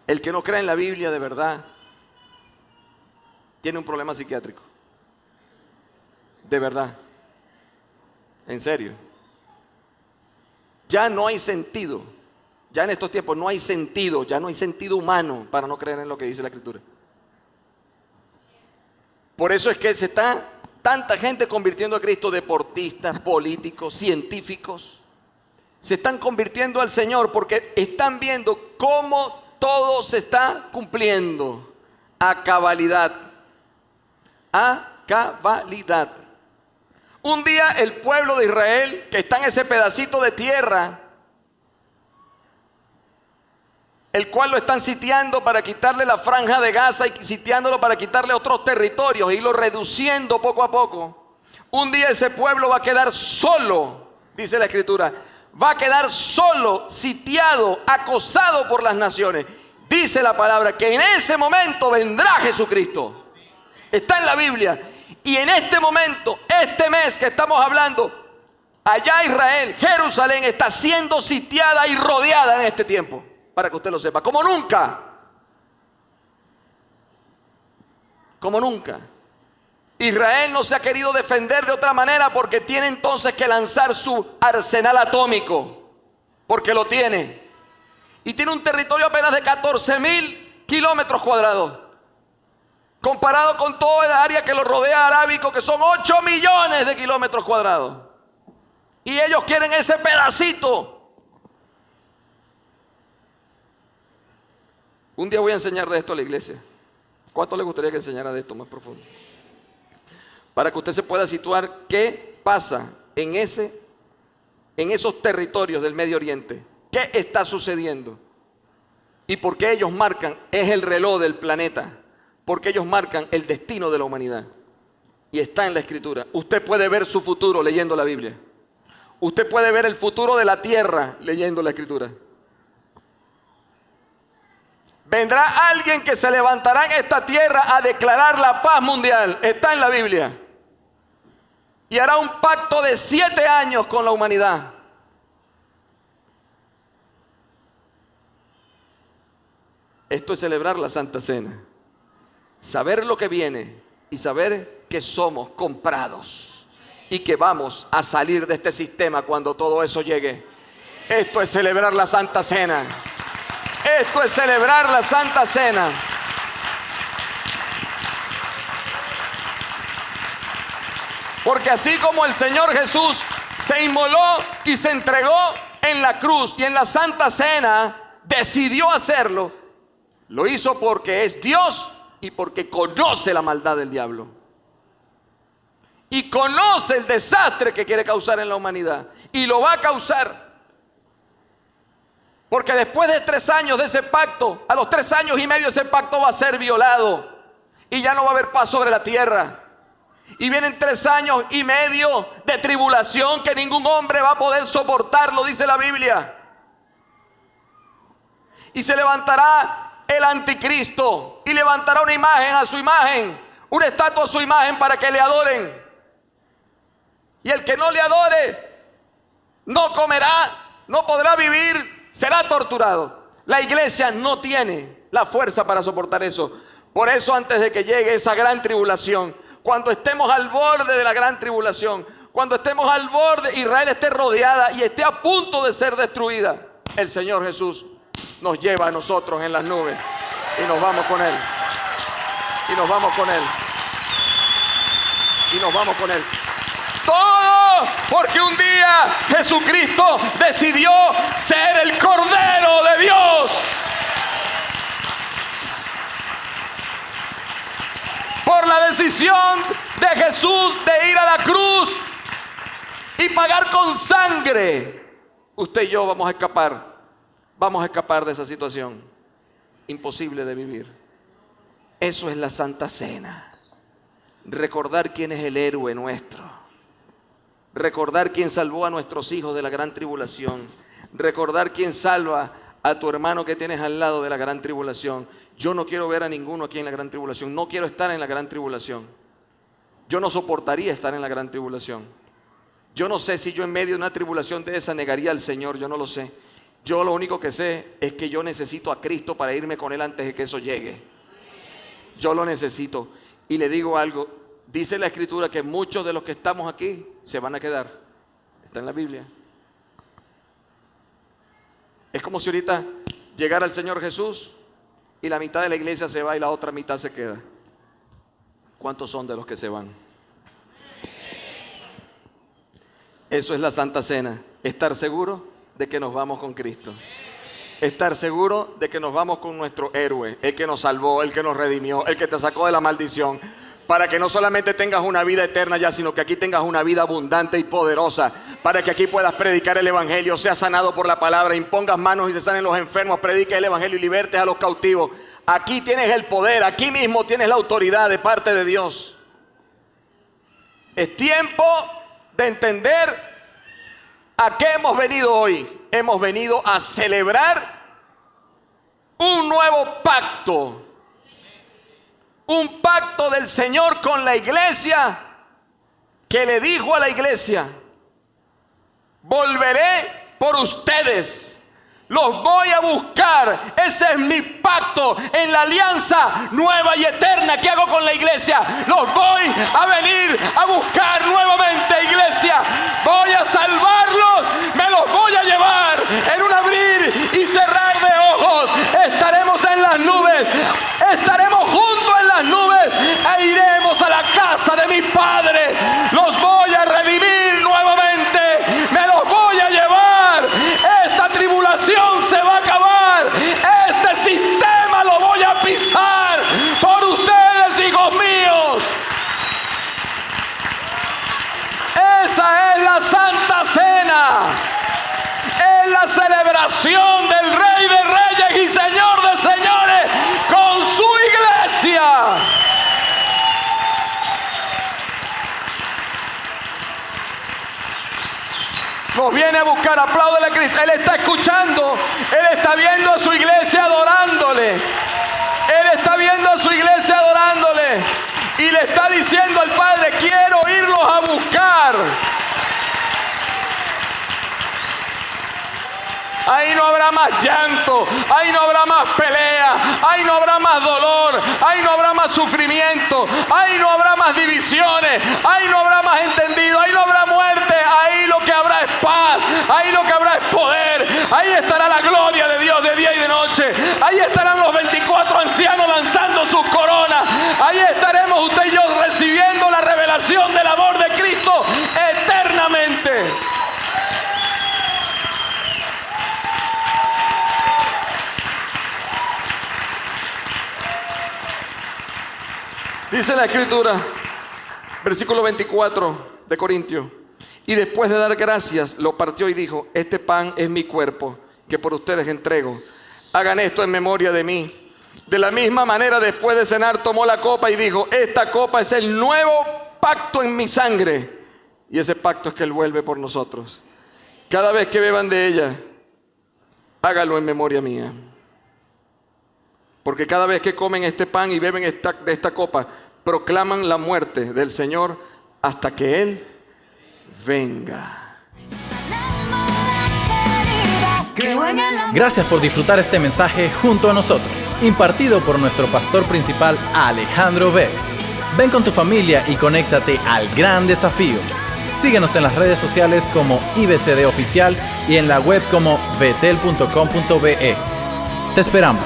El que no cree en la Biblia de verdad tiene un problema psiquiátrico. De verdad. En serio. Ya no hay sentido. Ya en estos tiempos no hay sentido. Ya no hay sentido humano para no creer en lo que dice la Escritura. Por eso es que se está tanta gente convirtiendo a Cristo, deportistas, políticos, científicos. Se están convirtiendo al Señor porque están viendo cómo todo se está cumpliendo a cabalidad. A cabalidad. Un día el pueblo de Israel, que está en ese pedacito de tierra, el cual lo están sitiando para quitarle la franja de Gaza y sitiándolo para quitarle otros territorios, e irlo reduciendo poco a poco. Un día ese pueblo va a quedar solo, dice la Escritura, va a quedar solo, sitiado, acosado por las naciones. Dice la palabra que en ese momento vendrá Jesucristo. Está en la Biblia. Y en este momento, este mes que estamos hablando, allá Israel, Jerusalén, está siendo sitiada y rodeada en este tiempo. Para que usted lo sepa, como nunca. Como nunca. Israel no se ha querido defender de otra manera porque tiene entonces que lanzar su arsenal atómico. Porque lo tiene. Y tiene un territorio apenas de 14,000 kilómetros cuadrados. Comparado con toda el área que lo rodea arábico, que son 8 millones de kilómetros cuadrados. Y ellos quieren ese pedacito. Un día voy a enseñar de esto a la iglesia. ¿Cuánto le gustaría que enseñara de esto más profundo? Para que usted se pueda situar qué pasa en esos territorios del Medio Oriente. ¿Qué está sucediendo? Y por qué ellos marcan, es el reloj del planeta. Porque ellos marcan el destino de la humanidad. y está en la Escritura. Usted puede ver su futuro leyendo la Biblia. Usted puede ver el futuro de la tierra leyendo la Escritura. Vendrá alguien que se levantará en esta tierra a declarar la paz mundial. Está en la Biblia. Y hará un pacto de 7 años con la humanidad. Esto es celebrar la Santa Cena. Saber lo que viene y saber que somos comprados y que vamos a salir de este sistema cuando todo eso llegue. Esto es celebrar la Santa Cena. Esto es celebrar la Santa Cena. Porque así como el Señor Jesús se inmoló y se entregó en la cruz y en la Santa Cena decidió hacerlo, lo hizo porque es Dios y porque conoce la maldad del diablo. Y conoce el desastre que quiere causar en la humanidad. Y lo va a causar. Porque después de 3 años de ese pacto, a los 3 años y medio ese pacto va a ser violado. Y ya no va a haber paz sobre la tierra. Y vienen 3 años y medio de tribulación que ningún hombre va a poder soportarlo, dice la Biblia. Y se levantará el anticristo y levantará una imagen a su imagen, una estatua a su imagen para que le adoren. Y el que no le adore no comerá, no podrá vivir, será torturado. La iglesia no tiene la fuerza para soportar eso. Por eso, antes de que llegue esa gran tribulación, cuando estemos al borde de la gran tribulación, cuando estemos al borde, Israel esté rodeada y esté a punto de ser destruida, el Señor Jesús nos lleva a nosotros en las nubes y nos vamos con Él. Y nos vamos con Él. Y nos vamos con Él. Todo porque un día Jesucristo decidió ser el Cordero de Dios. Por la decisión de Jesús de ir a la cruz y pagar con sangre, usted y yo vamos a escapar. Vamos a escapar de esa situación imposible de vivir. Eso es la Santa Cena. Recordar quién es el héroe nuestro. Recordar quién salvó a nuestros hijos de la gran tribulación. Recordar quién salva a tu hermano que tienes al lado de la gran tribulación. Yo no quiero ver a ninguno aquí en la gran tribulación. No quiero estar en la gran tribulación. Yo no soportaría estar en la gran tribulación. Yo no sé si yo en medio de una tribulación de esa negaría al Señor. Yo no lo sé. Yo lo único que sé es que yo necesito a Cristo para irme con Él antes de que eso llegue. Yo lo necesito. Y le digo algo. Dice la Escritura que muchos de los que estamos aquí se van a quedar. Está en la Biblia. Es como si ahorita llegara el Señor Jesús y la mitad de la iglesia se va y la otra mitad se queda. ¿Cuántos son de los que se van? Eso es la Santa Cena. Estar seguro de que nos vamos con Cristo. Estar seguro de que nos vamos con nuestro héroe, el que nos salvó, el que nos redimió, el que te sacó de la maldición, para que no solamente tengas una vida eterna ya, sino que aquí tengas una vida abundante y poderosa, para que aquí puedas predicar el evangelio, seas sanado por la palabra, impongas manos y se sanen los enfermos, prediques el evangelio y libertes a los cautivos. Aquí tienes el poder, aquí mismo tienes la autoridad de parte de Dios. Es tiempo de entender a qué hemos venido hoy. Hemos venido a celebrar un nuevo pacto. Un pacto del Señor con la iglesia, que le dijo a la iglesia: volveré por ustedes. Los voy a buscar. Ese es mi pacto en la alianza nueva y eterna que hago con la iglesia. Los voy a venir a buscar nuevamente, iglesia. Voy a salvarlos. Me los voy a llevar en un abrir y cerrar de ojos. Estaremos en las nubes. Estaremos juntos en las nubes e iremos a la casa de mi Padre. Los voy a redimir nuevamente. Me los voy a llevar. Esta tribulación se va a acabar. Este sistema lo voy a pisar por ustedes, hijos míos. Esa es la Santa Cena. Es la celebración del Rey Él está escuchando, Él está viendo a su iglesia adorándole. Él está viendo a su iglesia adorándole. Y le está diciendo al Padre, quiero irlos a buscar. Ahí no habrá más llanto, ahí no habrá más pelea, ahí no habrá más dolor, ahí no habrá más sufrimiento, ahí no habrá más divisiones, ahí no habrá más entendido, ahí no habrá muerte, ahí lo que habrá es paz, ahí lo que habrá es poder, ahí estará la gloria de Dios de día y de noche, ahí estarán los 24 ancianos lanzando sus coronas, ahí estaremos usted y yo recibiendo la revelación del amor de Cristo eternamente. Dice la Escritura, versículo 24 de Corintios, y después de dar gracias, lo partió y dijo, este pan es mi cuerpo, que por ustedes entrego. Hagan esto en memoria de mí. De la misma manera, después de cenar, tomó la copa y dijo, esta copa es el nuevo pacto en mi sangre. Y ese pacto es que Él vuelve por nosotros. Cada vez que beban de ella, hágalo en memoria mía. Porque cada vez que comen este pan y beben de esta copa, proclaman la muerte del Señor hasta que Él venga. Gracias por disfrutar este mensaje junto a nosotros, impartido por nuestro pastor principal Alejandro Beck. Ven con tu familia y conéctate al gran desafío. Síguenos en las redes sociales como IBCD Oficial y en la web como betel.com.be. Te esperamos.